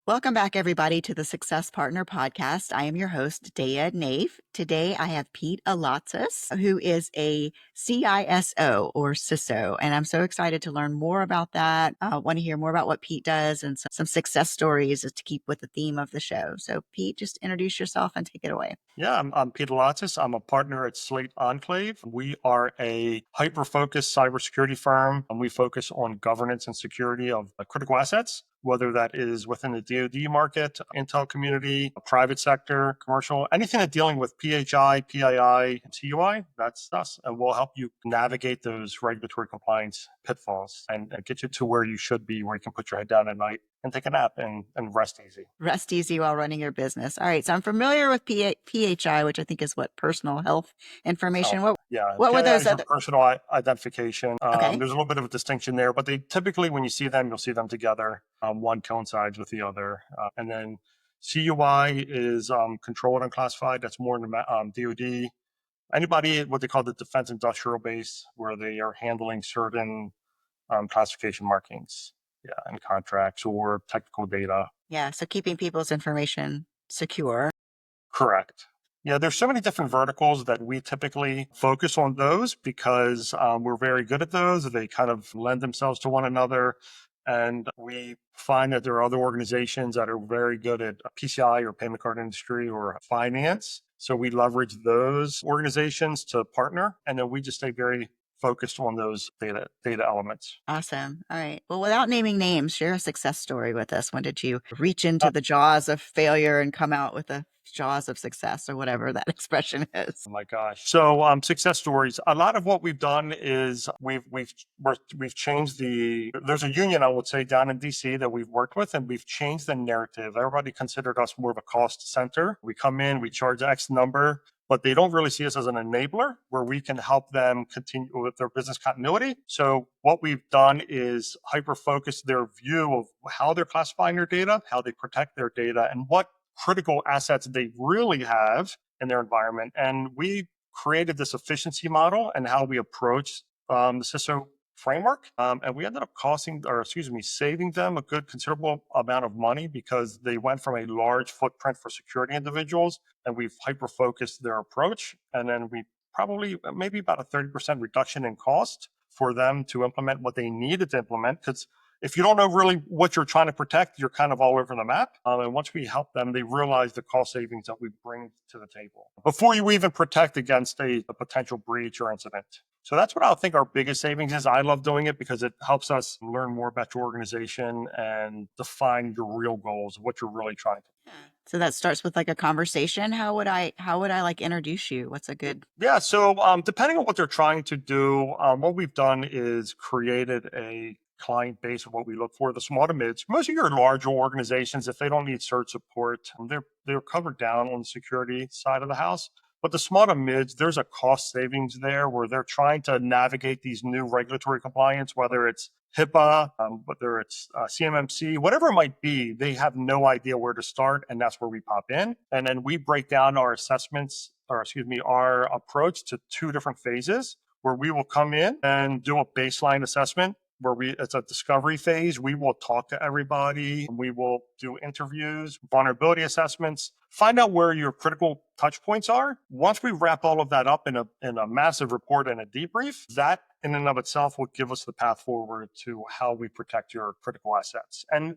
Welcome back, everybody, to the Success Partner Podcast. I am your host, Daya Naef. Today, I have Pete Alatzas, who is a CISO or CISO, and I'm so excited to learn more about that. I want to hear more about what Pete does and some success stories to keep with the theme of the show. So, Pete, just introduce yourself and take it away. Yeah, I'm Pete Alatzas. I'm a partner at Slate Enclave. We are a hyper-focused cybersecurity firm, and we focus on governance and security of critical assets, whether that is within the DoD market, intel community, private sector, commercial, anything that's dealing with PHI, PII, and CUI, that's us. And we'll help you navigate those regulatory compliance pitfalls and get you to where you should be, where you can put your head down at night and take a nap and rest easy. Rest easy while running your business. All right. So I'm familiar with PHI, which I think is what personal health information. Yeah, What were PII those is your other? personal identification. Okay. There's a little bit of a distinction there, but they typically, when you see them, you'll see them together. One coincides with the other. And then CUI is controlled and classified. That's more in the DoD. Anybody, what they call the defense industrial base, where they are handling certain classification markings, yeah, and contracts or technical data. Yeah. So keeping people's information secure. Correct. Yeah, there's so many different verticals that we typically focus on those because we're very good at those. They kind of lend themselves to one another. And we find that there are other organizations that are very good at PCI or payment card industry or finance. So we leverage those organizations to partner. And then we just stay very focused on those data elements. Awesome. All right. Well, without naming names, share a success story with us. When did you reach into the jaws of failure and come out with the jaws of success, or whatever that expression is? Oh my gosh. So success stories. A lot of what we've done is we've changed there's a union, I would say, down in DC that we've worked with, and we've changed the narrative. Everybody considered us more of a cost center. We come in, we charge X number, but they don't really see us as an enabler where we can help them continue with their business continuity. So what we've done is hyper focus their view of how they're classifying their data, how they protect their data, and what critical assets they really have in their environment. And we created this efficiency model and how we approach the CISO framework. And we ended up saving them a good considerable amount of money because they went from a large footprint for security individuals, and we've hyper focused their approach. And then we probably maybe about a 30% reduction in cost for them to implement what they needed to implement, because if you don't know really what you're trying to protect, you're kind of all over the map. And once we help them, they realize the cost savings that we bring to the table before you even protect against a potential breach or incident. So that's what I think our biggest savings is. I love doing it because it helps us learn more about your organization and define your real goals, what you're really trying to do. So that starts with like a conversation. How would I like introduce you? What's a good? Yeah. So depending on what they're trying to do, what we've done is created a client base of what we look for. The small to mids, most of your larger organizations, if they don't need cert support, they're covered down on the security side of the house. But the small to mids, there's a cost savings there where they're trying to navigate these new regulatory compliance, whether it's HIPAA, whether it's CMMC, whatever it might be. They have no idea where to start, and that's where we pop in. And then we break down our our approach to two different phases, where we will come in and do a baseline assessment where it's a discovery phase. We will talk to everybody. We will do interviews, vulnerability assessments, find out where your critical touch points are. Once we wrap all of that up in a massive report and a debrief, that in and of itself will give us the path forward to how we protect your critical assets. And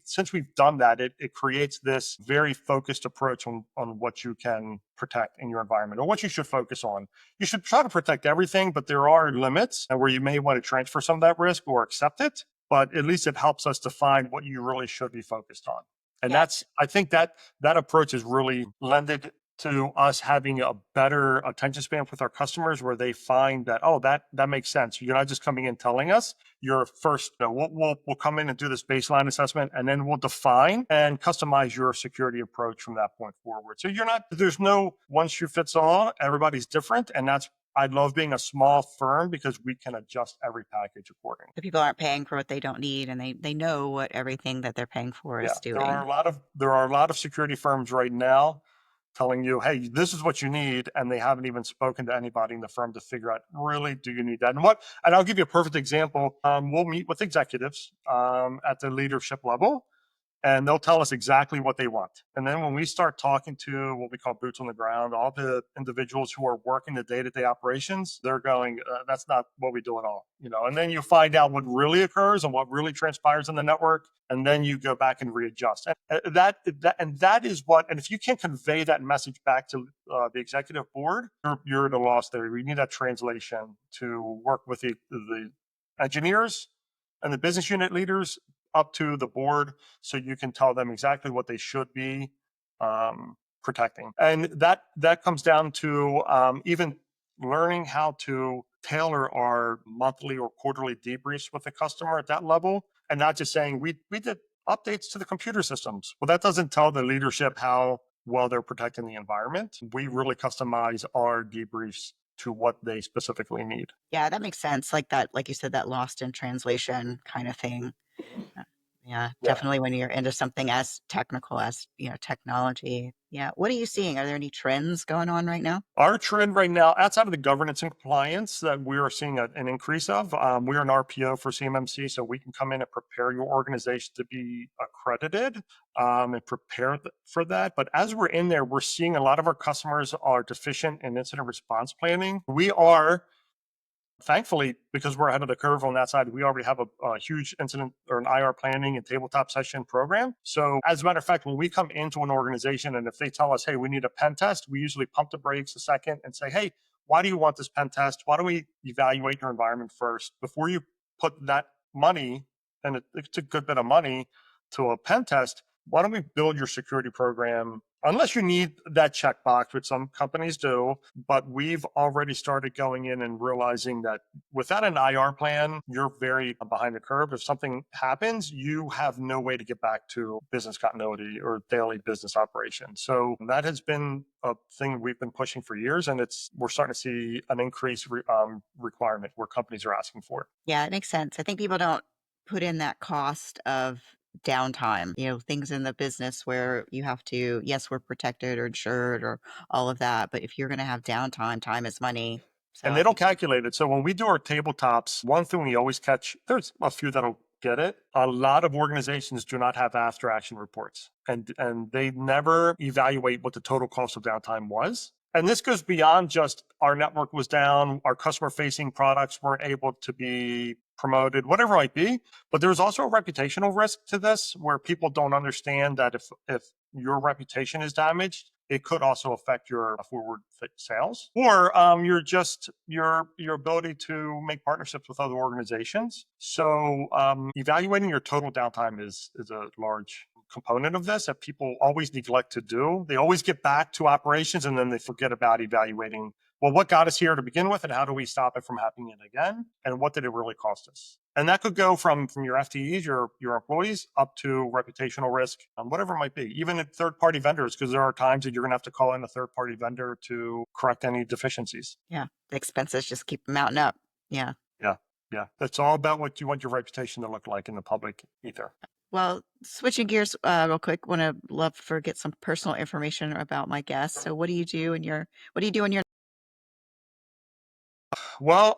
since we've done that, it creates this very focused approach on what you can protect in your environment or what you should focus on. You should try to protect everything, but there are limits where you may want to transfer some of that risk or accept it. But at least it helps us define what you really should be focused on. And I think that approach is really lended to us having a better attention span with our customers, where they find that, oh, that makes sense. You're not just coming in telling us. You're first, we'll come in and do this baseline assessment, and then we'll define and customize your security approach from that point forward. So there's no one shoe fits all. Everybody's different. And I love being a small firm because we can adjust every package accordingly. The people aren't paying for what they don't need, and they know what everything that they're paying for is doing. There are a lot of security firms right now telling you, hey, this is what you need, and they haven't even spoken to anybody in the firm to figure out, really, do you need that? And I'll give you a perfect example. We'll meet with executives at the leadership level, and they'll tell us exactly what they want. And then when we start talking to what we call boots on the ground, all the individuals who are working the day-to-day operations, they're going, that's not what we do at all. And then you find out what really occurs and what really transpires in the network, and then you go back and readjust. And that is what. And if you can't convey that message back to the executive board, you're at a loss there. We need that translation to work with the engineers and the business unit leaders up to the board, so you can tell them exactly what they should be protecting. And that comes down to even learning how to tailor our monthly or quarterly debriefs with the customer at that level, and not just saying we did updates to the computer systems. Well, that doesn't tell the leadership how well they're protecting the environment. We really customize our debriefs to what they specifically need. Yeah, that makes sense. Like that, like you said, that lost in translation kind of thing. Yeah, Yeah. definitely when you're into something as technical as, technology. Yeah. What are you seeing? Are there any trends going on right now? Our trend right now, outside of the governance and compliance that we are seeing an increase of, we're an RPO for CMMC, so we can come in and prepare your organization to be accredited and prepare for that. But as we're in there, we're seeing a lot of our customers are deficient in incident response planning. We are, thankfully, because we're ahead of the curve on that side, we already have a huge incident or an IR planning and tabletop session program. So as a matter of fact, when we come into an organization and if they tell us, hey, we need a pen test, we usually pump the brakes a second and say, hey, why do you want this pen test? Why don't we evaluate your environment first before you put that money, and it's a good bit of money, to a pen test? Why don't we build your security program? Unless you need that checkbox, which some companies do, but we've already started going in and realizing that without an IR plan, you're very behind the curve. If something happens, you have no way to get back to business continuity or daily business operations. So that has been a thing we've been pushing for years, and we're starting to see an increased requirement where companies are asking for it. Yeah, it makes sense. I think people don't put in that cost of downtime, things in the business where you have to, yes, we're protected or insured or all of that. But if you're going to have downtime, time is money. So And I they don't think, calculate it. So when we do our tabletops, one thing we always catch, there's a few that'll get it. A lot of organizations do not have after action reports, and they never evaluate what the total cost of downtime was. And this goes beyond just our network was down, our customer facing products weren't able to be promoted, whatever it might be. But there's also a reputational risk to this where people don't understand that if your reputation is damaged, it could also affect your forward sales or your ability to make partnerships with other organizations. So evaluating your total downtime is a large component of this that people always neglect to do. They always get back to operations and then they forget about evaluating, well, what got us here to begin with and how do we stop it from happening again? And what did it really cost us? And that could go from your FTEs, your employees, up to reputational risk, whatever it might be, even at third-party vendors, because there are times that you're going to have to call in a third-party vendor to correct any deficiencies. yeah, the expenses just keep mounting up. Yeah. Yeah, yeah. It's all about what you want your reputation to look like in the public ether. Well, switching gears real quick, love for get some personal information about my guests. So what do you do in your Well,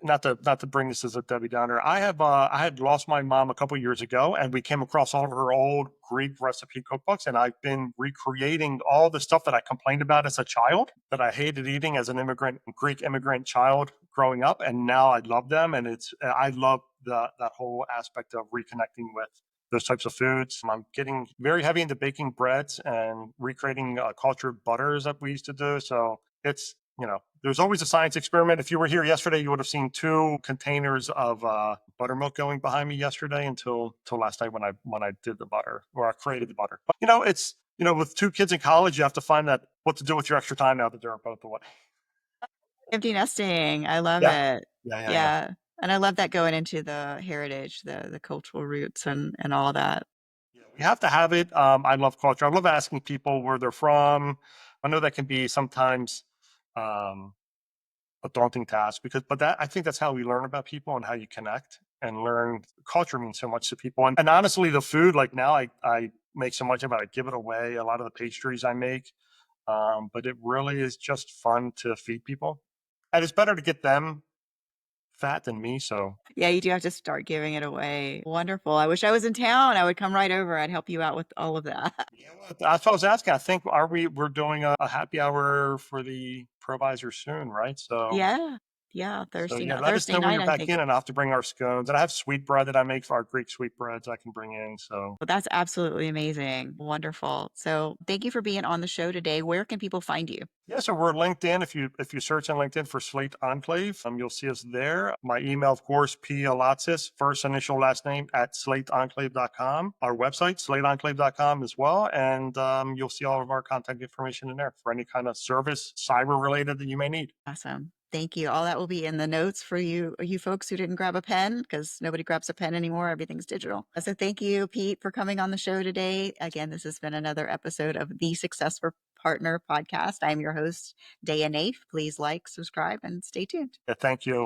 not to bring this as a Debbie Downer. I had lost my mom a couple years ago, and we came across all of her old Greek recipe cookbooks, and I've been recreating all the stuff that I complained about as a child that I hated eating as an Greek immigrant child growing up, and now I love them, and I love that whole aspect of reconnecting with those types of foods. I'm getting very heavy into baking breads and recreating cultured butters that we used to do. So it's there's always a science experiment. If you were here yesterday, you would have seen 2 containers of buttermilk going behind me yesterday until last night when I did the butter or I created the butter. But it's with 2 kids in college, you have to find that what to do with your extra time now that they're both away. empty nesting? I love Yeah, it. yeah. Yeah. And I love that going into the heritage, the cultural roots and all that. Yeah, we have to have it. I love culture. I love asking people where they're from. I know that can be sometimes um, a daunting task but that I think that's how we learn about people and how you connect and learn. Culture means so much to people, and honestly, the food, like now, I make so much of it. I give it away. A lot of the pastries I make, but it really is just fun to feed people, and it's better to get them fat than me. So Yeah, you do have to start giving it away. Wonderful. I wish I was in town. I would come right over. I'd help you out with all of that. yeah, well, that's what I was asking. I think we're doing a happy hour for the provisor soon, right? Yeah. Yeah. So yeah, let us Thursday know when night, you're I back think. in, and I have to bring our scones. And I have sweet bread that I make for our Greek sweetbreads I can bring in. So Well, that's absolutely amazing. Wonderful. So thank you for being on the show today. Where can people find you? yeah, so we're LinkedIn. If you search on LinkedIn for Slate Enclave, you'll see us there. My email, of course, P Alatzas, first initial last name at slateenclave.com. Our website, slateenclave.com as well. And you'll see all of our contact information in there for any kind of service, cyber related that you may need. Awesome. Thank you. All that will be in the notes for you folks who didn't grab a pen, because nobody grabs a pen anymore. Everything's digital. So thank you, Pete, for coming on the show today. Again, this has been another episode of the Success for Partner podcast. I'm your host, Daya Naef. Please like, subscribe, and stay tuned. Yeah, thank you.